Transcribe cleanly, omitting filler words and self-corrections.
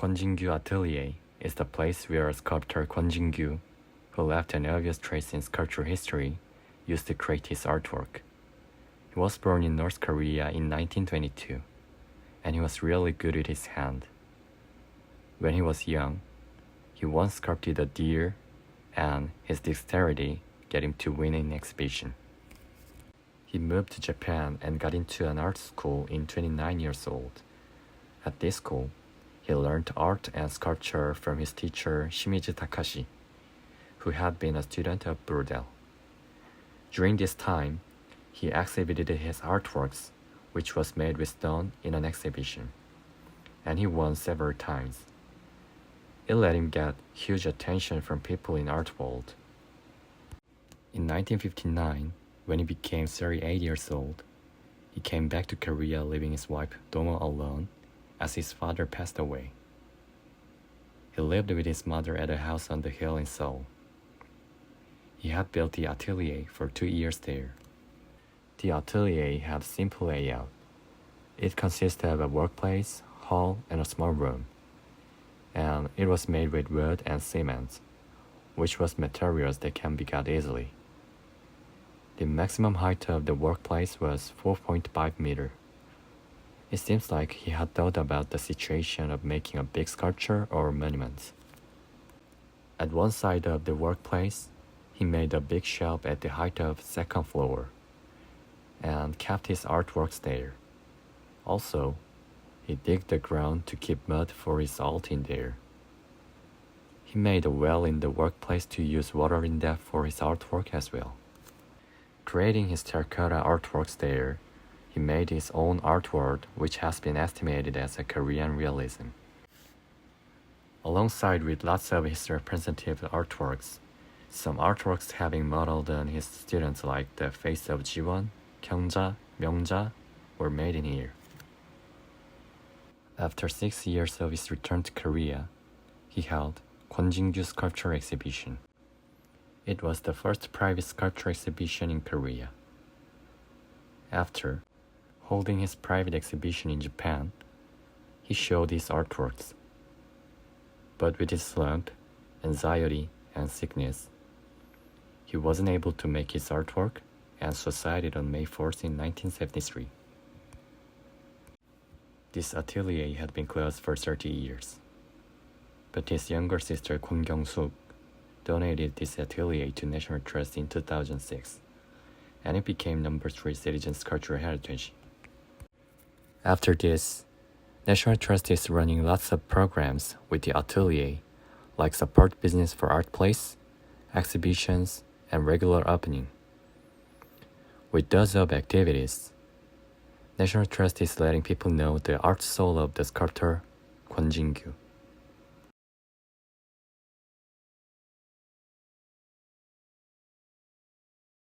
Kwon Jinkyu Atelier is the place where sculptor Kwon Jinkyu, who left an obvious trace in sculpture history, used to create his artwork. He was born in North Korea in 1922, and he was really good with his hand. When he was young, he once sculpted a deer, and his dexterity got him to win an exhibition. He moved to Japan and got into an art school in 29 years old. At this school, he learned art and sculpture from his teacher Shimizu Takashi, who had been a student of Burdell. During this time, he exhibited his artworks, which was made with stone, in an exhibition, and he won several times. It let him get huge attention from people in art world. In 1959, when he became 38 years old, he came back to Korea leaving his wife Domo alone as his father passed away. He lived with his mother at a house on the hill in Seoul. He had built the atelier for 2 years there. The atelier had a simple layout. It consisted of a workplace, hall, and a small room. And it was made with wood and cement, which was materials that can be got easily. The maximum height of the workplace was 4.5 meters. It seems like he had thought about the situation of making a big sculpture or monument. At one side of the workplace, he made a big shelf at the height of the second floor, and kept his artworks there. Also, he digged the ground to keep mud for his art in there. He made a well in the workplace to use water in depth for his artwork as well. Creating his terracotta artworks there, he made his own art world, which has been estimated as a Korean realism. Alongside with lots of his representative artworks, some artworks having modeled on his students like the face of Jiwon, Kyungja, Myungja were made in here. After 6 years of his return to Korea, he held Kwon Jinkyu Sculpture Exhibition. It was the first private sculpture exhibition in Korea. After holding his private exhibition in Japan, he showed his artworks. But with his slump, anxiety, and sickness, he wasn't able to make his artwork and suicided on May 4th in 1973. This atelier had been closed for 30 years, but his younger sister Kwon Kyung-suk donated this atelier to National-Trust in 2006, and it became number 3 Citizens Cultural Heritage. After this, National-Trust is running lots of programs with the atelier, like support business for art place, exhibitions, and regular opening. With those activities, National-Trust is letting people know the art soul of the sculptor Kwon Jinkyu.